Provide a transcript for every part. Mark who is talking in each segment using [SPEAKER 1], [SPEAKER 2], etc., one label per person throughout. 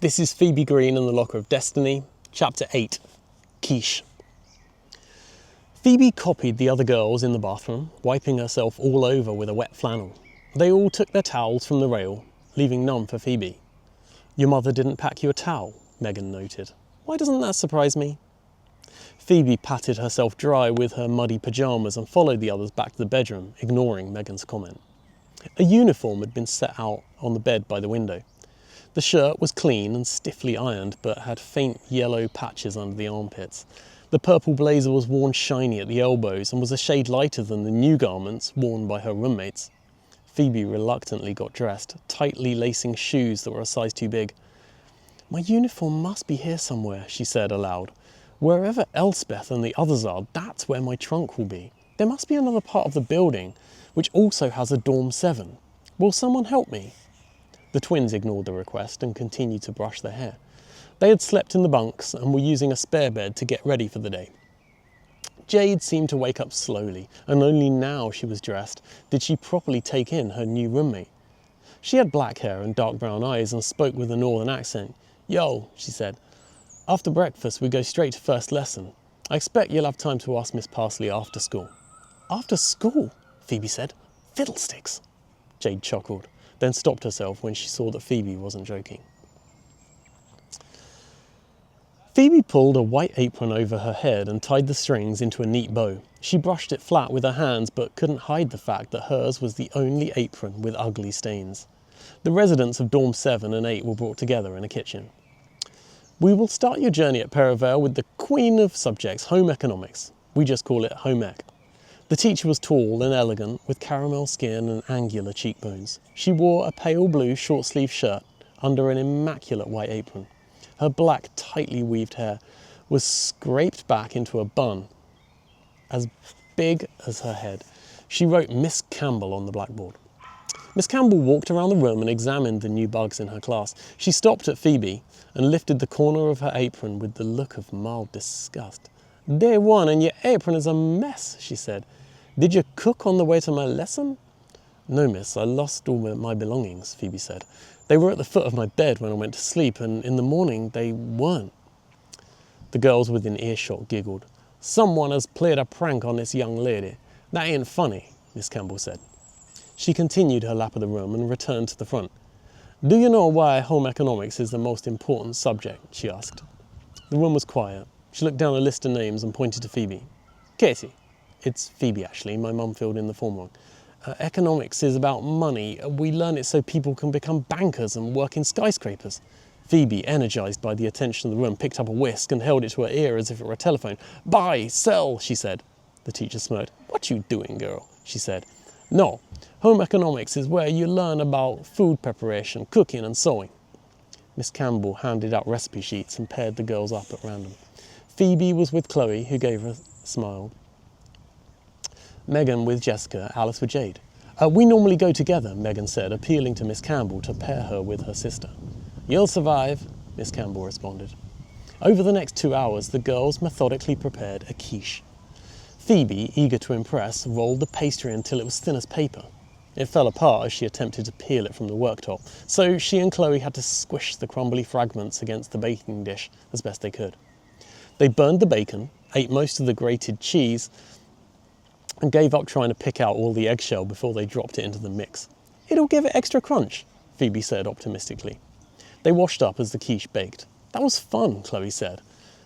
[SPEAKER 1] This is Phoebe Green and the Locker of Destiny, Chapter 8, Quiche. Phoebe copied the other girls in the bathroom, wiping herself all over with a wet flannel. They all took their towels from the rail, leaving none for Phoebe. "Your mother didn't pack you a towel," Megan noted. "Why doesn't that surprise me?" Phoebe patted herself dry with her muddy pyjamas and followed the others back to the bedroom, ignoring Megan's comment. A uniform had been set out on the bed by the window. The shirt was clean and stiffly ironed, but had faint yellow patches under the armpits. The purple blazer was worn shiny at the elbows and was a shade lighter than the new garments worn by her roommates. Phoebe reluctantly got dressed, tightly lacing shoes that were a size too big. "My uniform must be here somewhere," she said aloud. "Wherever Elspeth and the others are, that's where my trunk will be. There must be another part of the building, which also has a dorm 7. Will someone help me?" The twins ignored the request and continued to brush their hair. They had slept in the bunks and were using a spare bed to get ready for the day. Jade seemed to wake up slowly, and only now she was dressed did she properly take in her new roommate. She had black hair and dark brown eyes and spoke with a northern accent. "Yo," she said. "After breakfast we go straight to first lesson. I expect you'll have time to ask Miss Parsley after school." "After school?" Phoebe said. "Fiddlesticks." Jade chuckled, then stopped herself when she saw that Phoebe wasn't joking. Phoebe pulled a white apron over her head and tied the strings into a neat bow. She brushed it flat with her hands but couldn't hide the fact that hers was the only apron with ugly stains. The residents of Dorm 7 and 8 were brought together in a kitchen. "We will start your journey at Perivale with the queen of subjects, home economics. We just call it home ec." The teacher was tall and elegant, with caramel skin and angular cheekbones. She wore a pale blue short-sleeved shirt under an immaculate white apron. Her black, tightly weaved hair was scraped back into a bun as big as her head. She wrote Miss Campbell on the blackboard. Miss Campbell walked around the room and examined the new bugs in her class. She stopped at Phoebe and lifted the corner of her apron with the look of mild disgust. "Day one and your apron is a mess," she said. "Did you cook on the way to my lesson?" "No, miss, I lost all my belongings," Phoebe said. "They were at the foot of my bed when I went to sleep, and in the morning they weren't." The girls within earshot giggled. "Someone has played a prank on this young lady. That ain't funny," Miss Campbell said. She continued her lap of the room and returned to the front. "Do you know why home economics is the most important subject?" she asked. The room was quiet. She looked down a list of names and pointed to Phoebe. "Katie." "It's Phoebe, actually. My mum filled in the form wrong. Economics is about money. We learn it so people can become bankers and work in skyscrapers." Phoebe, energised by the attention of the room, picked up a whisk and held it to her ear as if it were a telephone. "Buy, sell," she said. The teacher smirked. "What you doing, girl?" she said. "No, home economics is where you learn about food preparation, cooking and sewing." Miss Campbell handed out recipe sheets and paired the girls up at random. Phoebe was with Chloe, who gave her a smile. Megan with Jessica, Alice with Jade. "We normally go together," Megan said, appealing to Miss Campbell to pair her with her sister. "You'll survive," Miss Campbell responded. Over the next 2 hours, the girls methodically prepared a quiche. Phoebe, eager to impress, rolled the pastry until it was thin as paper. It fell apart as she attempted to peel it from the worktop, so she and Chloe had to squish the crumbly fragments against the baking dish as best they could. They burned the bacon, ate most of the grated cheese, and gave up trying to pick out all the eggshell before they dropped it into the mix. "It'll give it extra crunch," Phoebe said optimistically. They washed up as the quiche baked. "That was fun," Chloe said,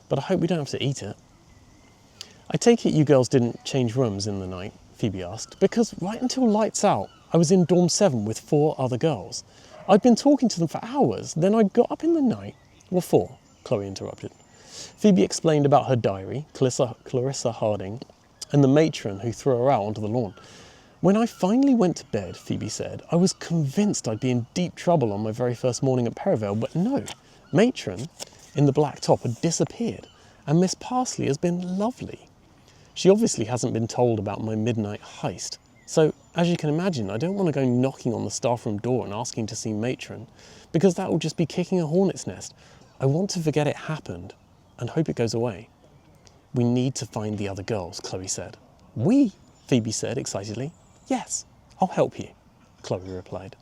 [SPEAKER 1] "but I hope we don't have to eat it." "I take it you girls didn't change rooms in the night?" Phoebe asked, "because right until lights out, I was in Dorm 7 with 4 other girls. I'd been talking to them for hours, then I got up in the night." "What for?" Chloe interrupted. Phoebe explained about her diary, Clarissa Harding, and the matron who threw her out onto the lawn. "When I finally went to bed," Phoebe said, "I was convinced I'd be in deep trouble on my very first morning at Perivale, but no. Matron in the black top had disappeared, and Miss Parsley has been lovely. She obviously hasn't been told about my midnight heist. So, as you can imagine, I don't want to go knocking on the staff room door and asking to see Matron, because that will just be kicking a hornet's nest. I want to forget it happened and hope it goes away." "We need to find the other girls," Chloe said. "We?" Phoebe said excitedly. "Yes, I'll help you," Chloe replied.